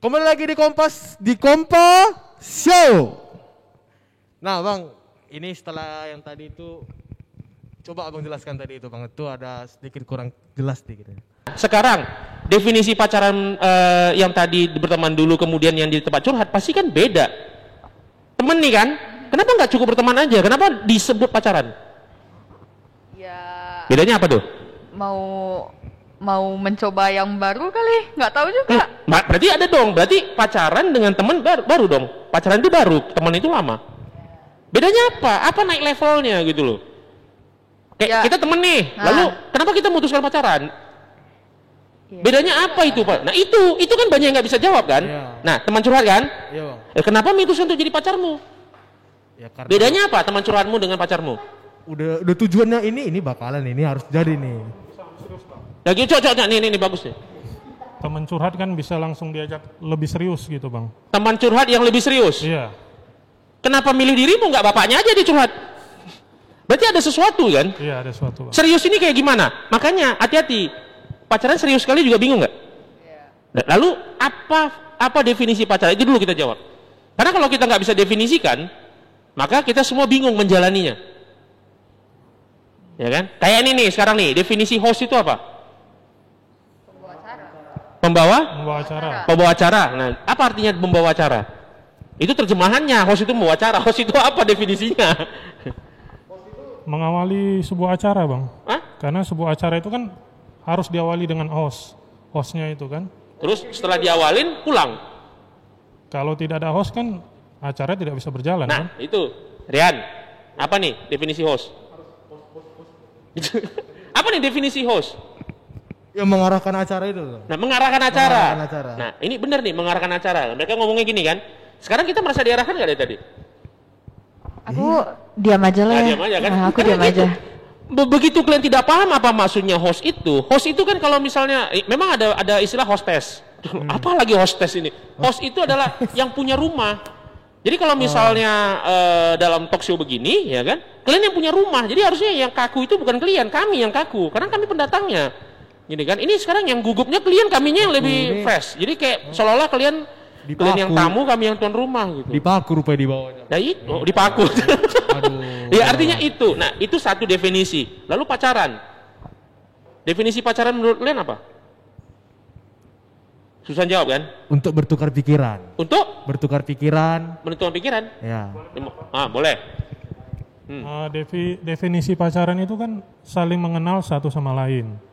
Kembali lagi di Kompas, di Kompa Show. Nah bang, ini setelah yang tadi itu, coba abang jelaskan tadi itu bang, itu ada sedikit kurang jelas sedikit. Sekarang definisi pacaran yang tadi berteman dulu kemudian yang di tempat curhat pasti kan beda. Temen nih kan, kenapa nggak cukup berteman aja? Kenapa disebut pacaran? Ya. Bedanya apa tuh? Mau mencoba yang baru kali, nggak tahu juga. Berarti ada dong, berarti pacaran dengan teman baru dong. Pacaran itu baru, teman itu lama. Bedanya apa? Apa naik levelnya gitu loh? Kayak kita temen nih, lalu kenapa kita memutuskan pacaran? Bedanya apa itu Pak? Nah itu kan banyak yang nggak bisa jawab kan? Nah teman curhat kan? Kenapa memutuskan untuk jadi pacarmu? Bedanya apa teman curhatmu dengan pacarmu? Udah tujuannya ini bakalan ini harus jadi nih. Ya gitu, cocok nih bagus nih. Teman curhat kan bisa langsung diajak lebih serius gitu bang. Teman curhat yang lebih serius? Iya. Kenapa milih dirimu, nggak bapaknya aja dicurhat? Berarti ada sesuatu kan? Iya ada sesuatu bang. Serius ini kayak gimana? Makanya hati-hati. Pacaran serius sekali juga bingung nggak? Iya. Lalu apa definisi pacaran? Itu dulu kita jawab. Karena kalau kita nggak bisa definisikan, maka kita semua bingung menjalaninya. Ya kan? Kayak ini nih sekarang nih, definisi host itu apa? Pembawa acara. Nah, apa artinya membawa acara? Itu terjemahannya, host itu membawa acara. Host itu apa definisinya? Mengawali sebuah acara bang. Hah? Karena sebuah acara itu kan harus diawali dengan hostnya itu kan. Terus setelah diawalin pulang. Kalau tidak ada host kan acara tidak bisa berjalan. Nah kan? itu Rian, apa nih definisi host? Apa nih definisi host? Yang mengarahkan acara itu. Nah, mengarahkan acara. Nah, ini benar nih mengarahkan acara. Mereka ngomongnya gini kan. Sekarang kita merasa diarahkan nggak dari tadi? Aku diam aja lah. Diam aja kan? Nah, aku diam aja. Begitu kalian tidak paham apa maksudnya host itu kan kalau misalnya memang ada istilah hostess. Apa lagi hostess ini? Host itu adalah yang punya rumah. Jadi kalau misalnya dalam talk show begini, ya kan, kalian yang punya rumah. Jadi harusnya yang kaku itu bukan kalian, kami yang kaku, karena kami pendatangnya. Gini kan, ini sekarang yang gugupnya kalian, kaminya yang lebih fresh. Jadi kayak seolah-olah kalian yang tamu, kami yang tuan rumah gitu. Dipaku rupanya di bawahnya. Nah itu, dipaku. Aduh. Ya artinya itu. Nah itu satu definisi. Lalu pacaran. Definisi pacaran menurut kalian apa? Susah jawab kan? Untuk bertukar pikiran. Untuk? Bertukar pikiran. Menentukan pikiran? Ya. Boleh. Definisi pacaran itu kan saling mengenal satu sama lain.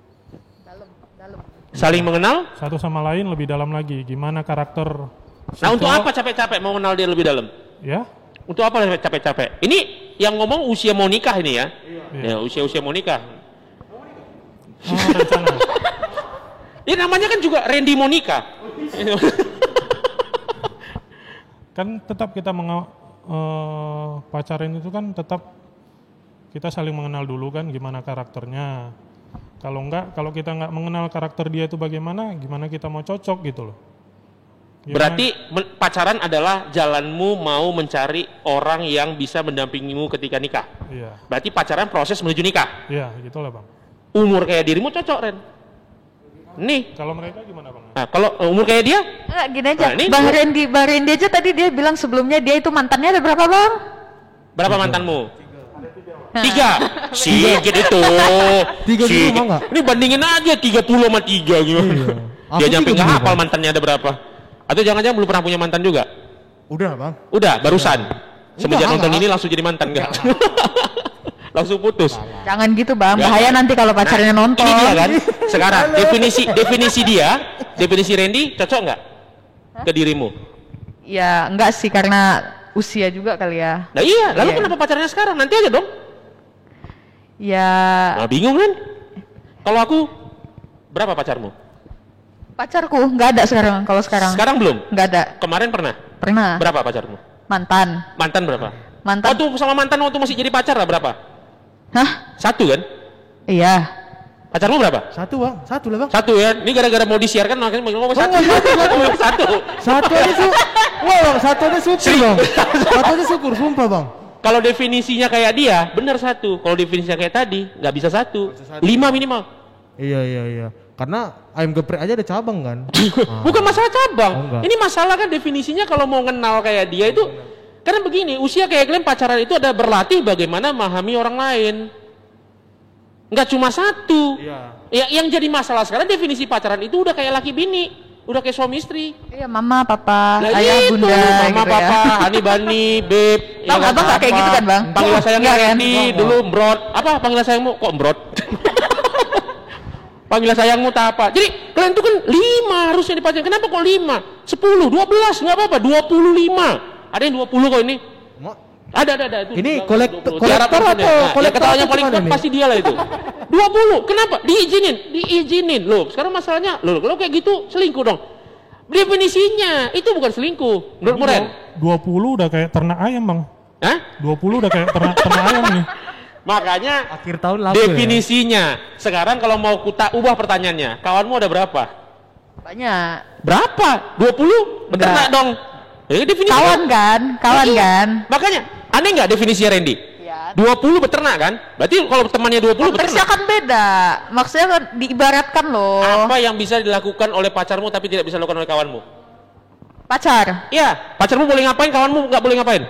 Saling mengenal? Satu sama lain lebih dalam lagi. Gimana karakter. Nah untuk apa capek-capek mau kenal dia lebih dalam? Ya. Untuk apa capek-capek? Ini yang ngomong usia mau nikah ini ya? Iya. Ya usia mau nikah. Rencana. Ya namanya kan juga Randy Monica. Kan tetap kita pacaran itu kan tetap kita saling mengenal dulu kan gimana karakternya. Kalau kita nggak mengenal karakter dia itu bagaimana, gimana kita mau cocok gitu loh. Gimana? Berarti pacaran adalah jalanmu mau mencari orang yang bisa mendampingimu ketika nikah. Iya. Berarti pacaran proses menuju nikah. Iya, gitulah bang. Umur kayak dirimu cocok Ren. Nih. Kalau mereka gimana bang? Nah, kalau umur kayak dia? Enggak, gini aja. Bang Randy aja tadi dia bilang sebelumnya dia itu mantannya ada berapa bang? Berapa mantanmu? 3. Sikit itu. 3 mau nggak? Ini bandingin aja 30 sama 3 gimana? Iya. Dia nyampe nggak hafal mantannya ada berapa? Atau jangan-jangan belum pernah punya mantan juga? Udah bang. Udah, barusan. Semenjak nonton enggak. ini langsung jadi mantan enggak? Langsung putus. Jangan gitu bang, bahaya nanti kalau pacarnya nonton. Ini dia kan. Sekarang definisi Randy cocok nggak ke dirimu? Ya enggak sih karena usia juga kali ya. Nah iya, lalu kenapa pacarnya sekarang? Nanti aja dong. Ya. Nah bingung kan? Kalau aku berapa pacarmu? Pacarku nggak ada sekarang. Kalau sekarang. Sekarang belum? Nggak ada. Kemarin pernah? Pernah. Berapa pacarmu? Mantan. Mantan berapa? Mantan. Waktu sama mantan waktu masih jadi pacar lah berapa? Hah? 1 kan? Iya. Pacarmu berapa? 1 bang. 1 lah bang. 1 ya. Ini gara-gara mau disiarkan makanya ngomong 1. 1. 1 aja su. Wah bang, 1 aja syukur bang. 1 aja syukur, sumpah bang. Kalau definisinya kayak dia, benar 1. Kalau definisinya kayak tadi, nggak bisa 1. 5 minimal. Iya. Karena ayam geprek aja ada cabang kan. Bukan masalah cabang. Oh, enggak. Ini masalah kan definisinya kalau mau kenal kayak dia itu karena begini, usia kayak kalian pacaran itu ada berlatih bagaimana memahami orang lain. Enggak cuma satu. Iya. Ya, yang jadi masalah sekarang definisi pacaran itu udah kayak laki bini, udah kayak suami istri. Iya, mama, papa, Nah, ayah, itu, bunda mama, gitu papa, ya. hani, bani, beb. Bang, abang nggak kayak gitu kan, Bang? Panggil sayangnya Enggak kan? Randy, dulu Mbrot. Apa panggilan sayangmu? Kok Mbrot? Panggilan sayangmu tak apa. Jadi kalian itu kan 5 harusnya dipacarin. Kenapa kok 5? 10, 12, nggak apa-apa. 25. Ada yang 20 kok ini. Ada itu. Ini 20. kolektor Diharap atau maksudnya. Nah, kolektor yang ketawanya atau paling gimana kuat nih? pasti dia lah itu. 20. Kenapa? Diizinin. Loh, sekarang masalahnya, loh kalau kayak gitu selingkuh dong. Definisinya itu bukan selingkuh. Menurut Muren? 20 udah kayak ternak ayam, Bang. Hah? 20 udah kayak ternak ayam nih. Makanya Akhir tahun lalu definisinya. Sekarang kalau mau kuta ubah pertanyaannya, kawanmu ada berapa? Banyak. Berapa? 20? Beternak dong. Definisi Kawan kan? Makanya, aneh nggak definisinya Randy? Iya. 20 beternak kan? Berarti kalau temannya 20 Konteksnya beternak. kan beda. Maksudnya kan diibaratkan loh. Apa yang bisa dilakukan oleh pacarmu tapi tidak bisa dilakukan oleh kawanmu? Pacar. Iya, pacarmu boleh ngapain, kawanmu nggak boleh ngapain?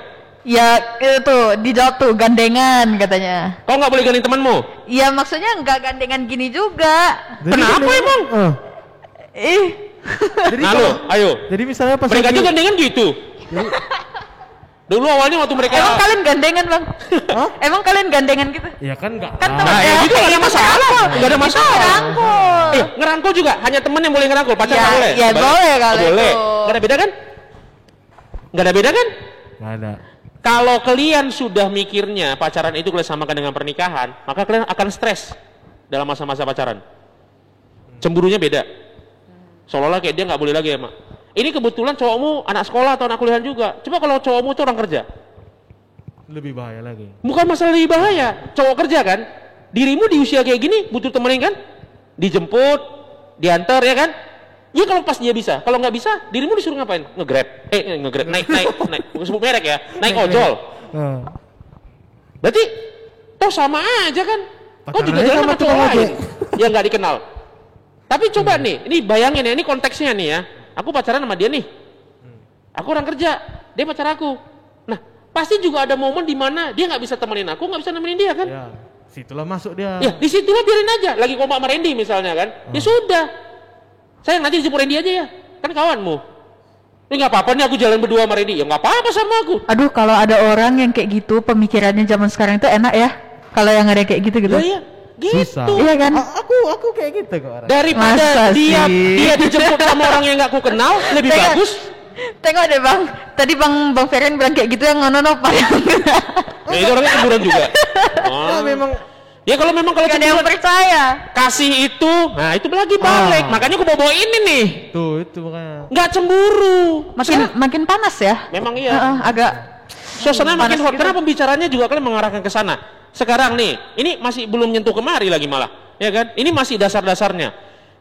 Ya itu dijawab tuh gandengan katanya. Kau nggak boleh gandeng temanmu? Ya maksudnya nggak gandengan gini juga. Kenapa emang? Jadi Nah kalau- lo, ayo. Jadi misalnya pas Mereka lagi- juga gandengan gitu. Dulu awalnya waktu mereka Emang kalian gandengan bang? Emang kalian gandengan gitu? Ya kan enggak. Kan Nah, ya gitu nggak ada masalah, nggak ada masalah. Ngerangkul. Ngerangkul juga, hanya temen yang boleh ngerangkul, pacar Ya, nggak boleh. ya boleh kalau boleh. itu. Nggak ada beda kan? Nggak ada beda kan? Enggak ada. Kalau kalian sudah mikirnya pacaran itu kalian samakan dengan pernikahan, maka kalian akan stres dalam masa-masa pacaran. Cemburunya beda. Seolah-olah kayak dia nggak boleh lagi ya, Mak. Ini kebetulan cowokmu anak sekolah atau anak kuliahan juga. Coba kalau cowokmu itu orang kerja. Lebih bahaya lagi. Bukan masalah lebih bahaya, cowok kerja kan. Dirimu di usia kayak gini butuh temenin kan? Dijemput, diantar ya kan? Ya kalau pas dia bisa, kalau nggak bisa, dirimu disuruh ngapain? Nge-grab, naik, bukan sebut merek ya, naik ojol. Berarti, toh sama aja kan? Kau juga Pacarannya jalan sama sama cowok tukang lain ojek. yang nggak dikenal. Tapi coba nih, ini bayangin ya, ini konteksnya nih ya. Aku pacaran sama dia nih. Aku orang kerja, dia pacar aku. Nah, pasti juga ada momen di mana dia nggak bisa temenin aku, nggak bisa nemenin dia kan? Ya, situlah masuk dia. Ya, di situlah biarin aja. Lagi kompak sama Randy misalnya kan. Ya sudah. Sayang nanti dijemput Randy aja ya. Kan kawanmu. Ini nggak apa-apa nih aku jalan berdua sama Randy. Ya nggak apa-apa sama aku. Aduh kalau ada orang yang kayak gitu pemikirannya zaman sekarang itu enak ya. Kalau yang ada kayak gitu gitu. Iya, gitu. Susah. Iya kan? Aku kayak gitu kok orang. Daripada Masa dia sih? dijemput sama orang yang nggak aku kenal, lebih Tengok. bagus. Tengok deh bang. Tadi bang Feren bilang kayak gitu yang ngono Ya itu orangnya cemburuan juga. Ya, memang Ya kalau memang kalau Gak ada yang cemburuan percaya. kasih itu, nah itu lagi balik. Makanya aku bawa ini nih. tuh itu makanya. Nggak cemburu. Makin panas ya. Memang iya. Agak Suasana makin panas hot. gitu. Karena pembicaranya juga kalian mengarahkan ke sana. Sekarang nih, ini masih belum nyentuh kemari lagi malah, ya kan? Ini masih dasar-dasarnya.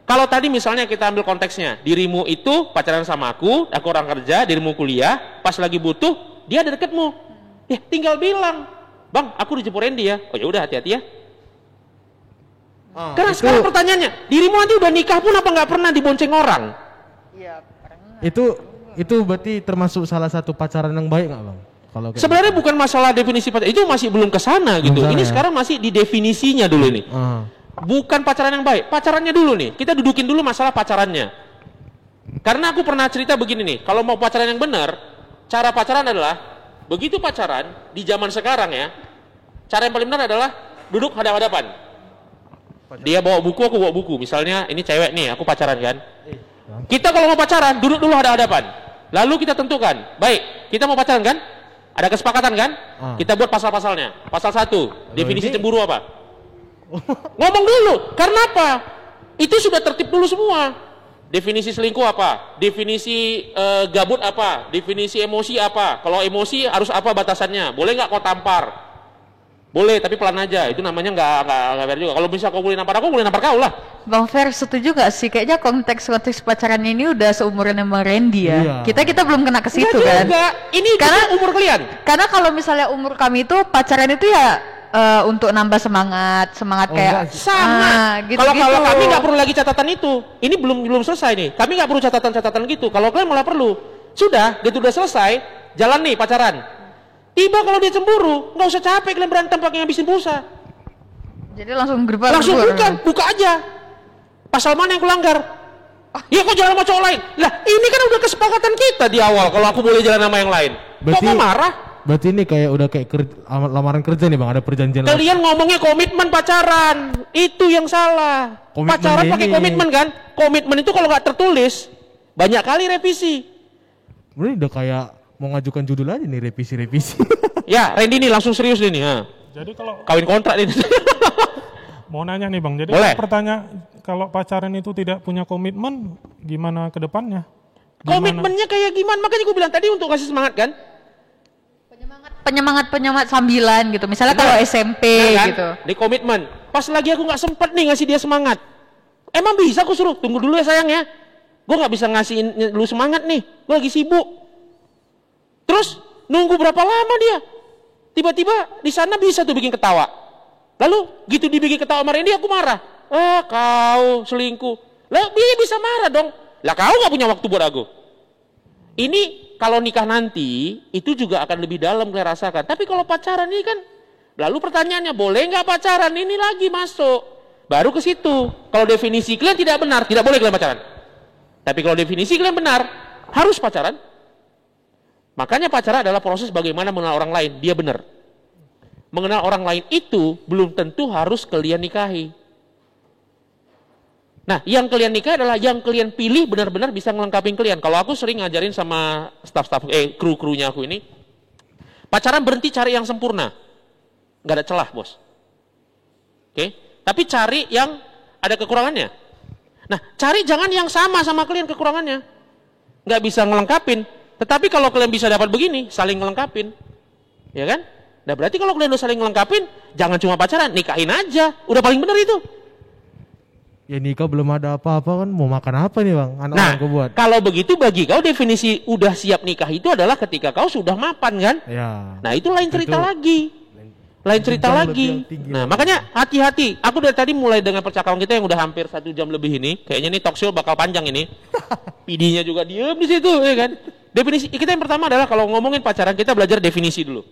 Kalau tadi misalnya kita ambil konteksnya, dirimu itu pacaran sama aku orang kerja, dirimu kuliah, pas lagi butuh, dia ada deketmu. Ya, tinggal bilang, "Bang, aku dijemput Randy ya." Oh ya udah hati-hati ya. Karena itu, sekarang pertanyaannya, dirimu nanti udah nikah pun apa nggak pernah dibonceng orang? itu berarti termasuk salah satu pacaran yang baik nggak bang? Kalau kayak Sebenarnya bukan masalah definisi pacaran, itu masih belum ke sana gitu. Belum Ini sana ya? sekarang masih di definisinya dulu nih. gitu? Bukan pacaran yang baik, pacarannya dulu nih. Kita dudukin dulu masalah pacarannya. Karena aku pernah cerita begini nih, kalau mau pacaran yang benar, cara pacaran adalah begitu pacaran di zaman sekarang ya. Cara yang paling benar adalah duduk hadap-hadapan. Dia bawa buku, aku bawa buku. Misalnya ini cewek nih, aku pacaran kan. Kita kalau mau pacaran, duduk dulu hadap-hadapan. Lalu kita tentukan, baik, kita mau pacaran kan? Ada kesepakatan kan? Kita buat pasal-pasalnya. Pasal 1, definisi cemburu apa? Ngomong dulu, karena apa? Itu sudah tertib dulu semua. Definisi selingkuh apa? Definisi gabut apa? Definisi emosi apa? Kalau emosi harus apa batasannya? Boleh nggak kau tampar? Boleh, tapi pelan aja. Itu namanya nggak fair juga. Kalau bisa kau boleh nampar aku, boleh nampar kau lah. Bang Fer setuju gak sih? Kayaknya konteks pacaran ini udah seumuran sama Randy ya. Iya. Kita belum kena ke situ Nggak kan? juga. Ini Karena- karena umur kalian. Karena kalau misalnya umur kami itu pacaran itu ya untuk nambah semangat kayak sama. gitu. Kalau kami nggak perlu lagi catatan itu. Ini belum selesai nih. Kami nggak perlu catatan gitu. Kalau kalian malah perlu. Sudah, gitu udah selesai. Jalan nih pacaran. Tiba kalau dia cemburu, nggak usah capek kalian berantem pakai ngabisin pulsa. Jadi langsung Langsung buka aja. Pasal mana yang kulanggar? Ya kok jalan sama cowok lain? Lah ini kan udah kesepakatan kita di awal kalau aku boleh jalan sama yang lain. Kok mau marah? Berarti ini kayak udah kayak lamaran kerja nih Bang, ada perjanjian. Kalian ngomongnya komitmen pacaran, itu yang salah. Pacaran pakai komitmen kan? Komitmen itu kalau nggak tertulis banyak kali revisi. Ini udah kayak mau ngajukan judul aja nih, revisi. Ya, Randy nih langsung serius nih. Jadi kalau kawin kontrak ini. mau nanya nih Bang, jadi boleh. Pertanyaan kalau pacaran itu tidak punya komitmen, gimana ke depannya? Komitmennya kayak gimana? Makanya gue bilang tadi untuk kasih semangat kan? Penyemangat sambilan gitu. Misalnya kalau SMP kan? gitu. Di komitmen. Pas lagi aku nggak sempet nih ngasih dia semangat. Emang bisa aku suruh tunggu dulu ya sayang ya. Gue nggak bisa ngasihin lu semangat nih. Gue lagi sibuk. Terus nunggu berapa lama dia? Tiba-tiba di sana bisa tuh bikin ketawa. Lalu gitu dibikin ketawa sama Randy aku marah. Kau selingkuh. Lah dia bisa marah dong. Lah kau nggak punya waktu buat aku. Ini kalau nikah nanti itu juga akan lebih dalam kalian rasakan. Tapi kalau pacaran ini kan, lalu pertanyaannya boleh nggak pacaran? Ini lagi masuk. Baru ke situ. Kalau definisi kalian tidak benar, tidak boleh kalian pacaran. Tapi kalau definisi kalian benar, harus pacaran. Makanya pacaran adalah proses bagaimana mengenal orang lain. Dia benar. Mengenal orang lain itu belum tentu harus kalian nikahi. Nah, yang kalian nikah adalah yang kalian pilih benar-benar bisa ngelengkapin kalian. Kalau aku sering ngajarin sama kru-krunya aku ini, pacaran berhenti cari yang sempurna. Nggak ada celah, bos. Oke? Tapi cari yang ada kekurangannya. Nah, cari jangan yang sama kalian kekurangannya. Nggak bisa ngelengkapin. Tetapi kalau kalian bisa dapat begini, saling ngelengkapin. Ya kan? Nah, berarti kalau kalian udah saling ngelengkapin, jangan cuma pacaran, nikahin aja. Udah paling benar itu. Ya nikah belum ada apa-apa kan, mau makan apa nih Bang? Anak-anak gue buat. Kalau begitu bagi kau definisi udah siap nikah itu adalah ketika kau sudah mapan kan? Ya. Nah itu lain cerita lagi. Lain cerita lagi. Nah makanya hati-hati. Aku dari tadi mulai dengan percakapan kita yang udah hampir 1 jam lebih ini. Kayaknya nih talk show bakal panjang ini. PD-nya juga diem di situ, ya kan? Definisi kita yang pertama adalah kalau ngomongin pacaran kita belajar definisi dulu.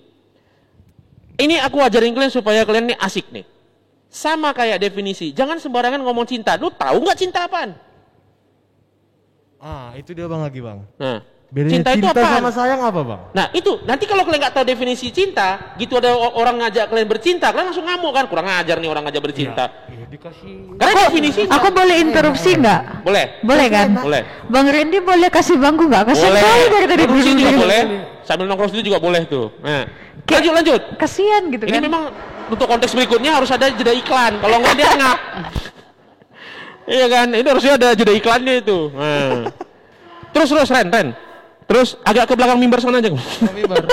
Ini aku ajarin kalian supaya kalian nih asik nih. Sama kayak definisi, jangan sembarangan ngomong cinta. Lu tahu nggak cinta apaan? Itu dia Bang lagi Bang. Nah, cinta itu apa? Sama sayang apa Bang? Nah itu, nanti kalau kalian nggak tahu definisi cinta, gitu ada orang ngajak kalian bercinta, kalian langsung ngamuk kan? Kurang ajar nih orang ngajak bercinta. Iya, dikasih. Karena definisi. Aku boleh interupsi nggak? Boleh. Boleh kan? Boleh. Bang Randy boleh kasih bangku nggak? Kasih boleh. tahu dari tadi Interupsi juga dulu. boleh. Sambil nongkrong situ juga boleh tuh. Nah, lanjut. Kasian gitu Ini kan? memang untuk konteks berikutnya harus ada jeda iklan. Kalau nggak dia ngap. Iya kan? Ini harusnya ada jeda iklannya itu. Nah. Terus Ren. Terus agak ke belakang mimbar sana aja. Mimbar.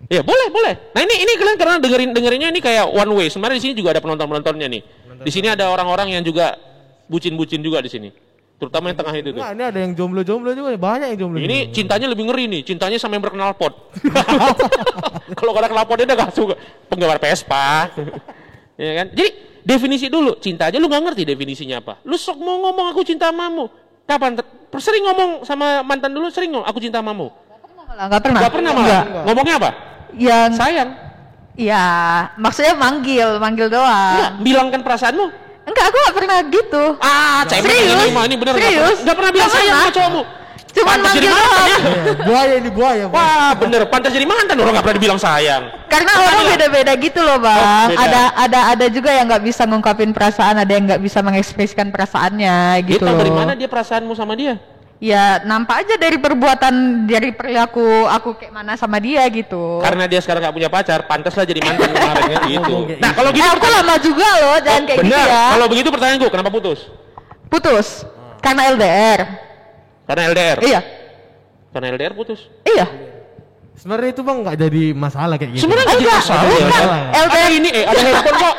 Ya boleh. Nah ini kalian karena dengerinnya ini kayak one way. Sebenarnya di sini juga ada penontonnya nih. Di sini ada orang-orang yang juga bucin-bucin juga di sini. Terutama yang tengah itu tuh. Nah, ini ada yang jomblo-jomblo juga, banyak yang jomblo. Ini cintanya lebih ngeri nih, cintanya sama yang berkenal pot. Kalau gak ada knalpot dia udah gak suka. Penggemar Vespa. Ya kan? Jadi definisi dulu, cinta aja lu gak ngerti definisinya apa. Lu sok mau ngomong aku cinta samamu. Kapan? Sering ngomong sama mantan dulu, sering ngomong aku cinta samamu. Gak pernah. Malah. Ngomongnya apa? Yang sayang. Iya, maksudnya manggil doang. Enggak, bilangkan perasaanmu. Enggak, aku gak pernah gitu. Serius? Ini bener. Serius? Gak pernah bilang sayang sama cowokmu. Cuman manggil doang. Buaya. Wah bener, pantas jadi mantan orang gak pernah dibilang sayang. Karena orang beda-beda gitu loh Bang. Ada juga yang nggak bisa ngungkapin perasaan, ada yang nggak bisa mengekspresikan perasaannya gitu. Dia tahu loh. dari mana dia perasaanmu sama dia? Ya nampak aja dari perbuatan, dari perilaku aku kayak mana sama dia gitu. Karena dia sekarang gak punya pacar, pantaslah jadi mantan kemarin gitu. Nah kalau gitu aku lama juga loh, jangan kayak bener. gitu ya. Kalau begitu pertanyaanku, kenapa putus? Putus karena LDR. Karena LDR? Iya. Karena LDR putus? Iya. Sebenarnya itu Bang nggak jadi masalah kayak gitu. Sebenarnya jadi masalah. Bukan. LDR ini ada handphone kok.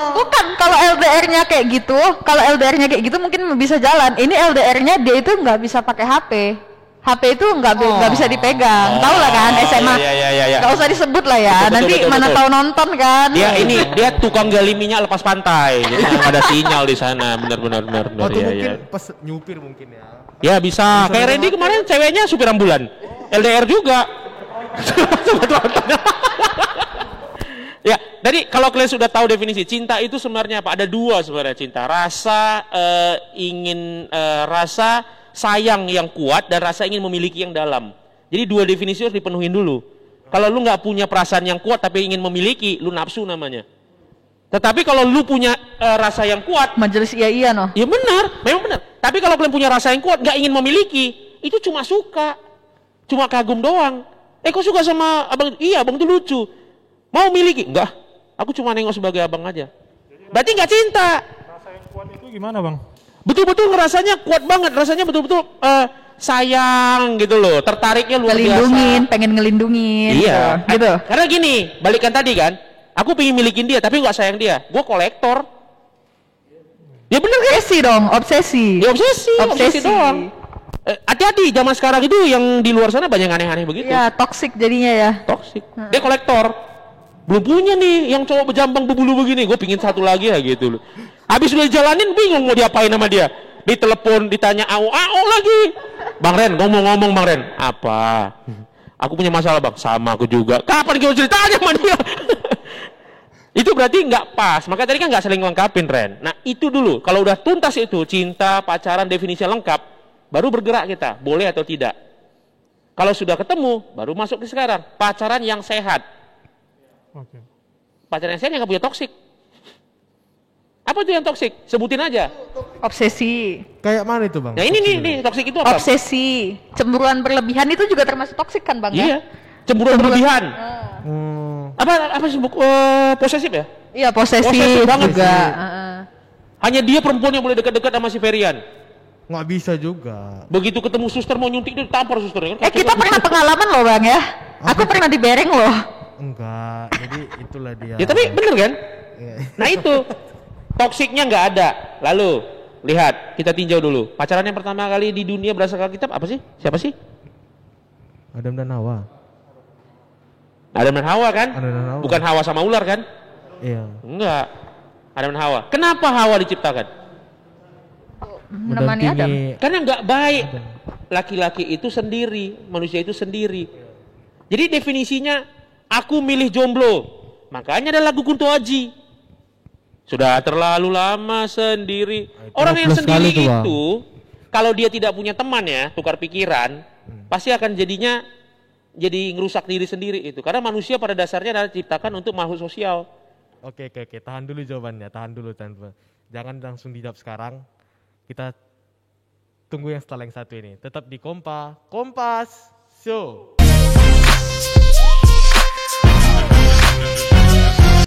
Bukan, kalau LDR-nya kayak gitu, mungkin bisa jalan. Ini LDR-nya dia itu nggak bisa pakai HP. HP itu nggak bisa dipegang. Tahu lah kan SMA. Iya. Nggak usah disebut lah ya. Betul, Nanti betul, mana betul. tahu nonton kan. Dia tukang gali minyak lepas pantai. Jadi nggak ada sinyal di sana. Benar. Atau Iya, mungkin iya. pas nyupir mungkin ya. Ya bisa. Kayak Randy kemarin ceweknya supir ambulan. LDR juga. Ya, jadi kalau kalian sudah tahu definisi cinta itu sebenarnya apa? Ada dua sebenarnya cinta. Rasa rasa sayang yang kuat dan rasa ingin memiliki yang dalam. Jadi dua definisi harus dipenuhin dulu. Kalau lu nggak punya perasaan yang kuat tapi ingin memiliki, lu nafsu namanya. Tetapi kalau lu punya rasa yang kuat, Majelis iya noh. ya benar, memang benar. Tapi kalau kalian punya rasa yang kuat, nggak ingin memiliki, itu cuma suka, cuma kagum doang. Kok suka sama abang? Iya, abang itu lucu. Mau miliki? Enggak. Aku cuma nengok sebagai abang aja. Berarti nggak cinta. Rasa yang kuat itu gimana bang? Betul-betul ngerasanya kuat banget, rasanya betul-betul sayang gitu loh, tertariknya luar Ngelindungin, biasa. pengen ngelindungin. Iya, Gitu. Karena gini, balikan tadi kan, aku pengen milikin dia tapi nggak sayang dia. Gue kolektor. Ya bener kan? Obsesi dong, obsesi. Ya obsesi doang. Hati-hati, zaman sekarang itu yang di luar sana banyak aneh-aneh begitu. Iya, toksik jadinya ya. Toksik. Dia kolektor. Belum punya nih yang cowok berjambang berbulu begini. Gue pingin satu lagi ya gitu loh. Habis udah jalanin bingung mau diapain sama dia. Ditelepon, ditanya au lagi. Bang Ren, ngomong-ngomong Bang Ren. Apa? Aku punya masalah bang. Sama aku juga. Kapan kita ceritanya sama dia? Itu berarti nggak pas. Maka tadi kan nggak saling lengkapin Ren. Nah itu dulu. Kalau udah tuntas itu cinta, pacaran, definisi lengkap, baru bergerak kita. Boleh atau tidak? Kalau sudah ketemu, baru masuk ke sekarang. Pacaran yang sehat. Oke. Pacaran yang sehat yang nggak punya toksik. Apa itu yang toksik? Sebutin aja. Obsesi. Kayak mana itu bang? Nah ini nih toksik itu apa? Obsesi. Cemburuan berlebihan itu juga termasuk toksik kan bang ya? Iya. Cemburuan berlebihan. Apa sih posesif ya? Iya, posesif Posesif banget juga. sih. Hanya dia perempuan yang boleh dekat-dekat sama si Ferian. Nggak bisa juga. Begitu ketemu suster mau nyuntik dia ditampar susternya kan. Kita pernah pengalaman loh bang ya. Aku pernah dibereng loh. Enggak, jadi itulah dia. Ya tapi bener kan? Iya. Nah itu toksiknya nggak ada. Lalu lihat kita tinjau dulu. Pacaran yang pertama kali di dunia berdasarkan kitab apa sih? Siapa sih? Adam dan Hawa. Adam dan Hawa kan? Adam dan Hawa. Bukan Hawa sama ular kan? Iya. Enggak. Adam dan Hawa. Kenapa Hawa diciptakan? Menemani Adam. Karena nggak baik. Laki-laki itu sendiri, manusia itu sendiri. Jadi definisinya aku milih jomblo. Makanya ada lagu Kunto Aji. Sudah terlalu lama sendiri. Orang yang plus sendiri sekali tuh, Bang. itu kalau dia tidak punya teman ya, tukar pikiran, pasti akan jadinya jadi ngerusak diri sendiri itu. Karena manusia pada dasarnya adalah diciptakan untuk makhluk sosial. Oke. Tahan dulu jawabannya. Tahan dulu. Jangan langsung dijawab sekarang. Kita tunggu yang setelah yang satu ini. Tetap di Kompas Show.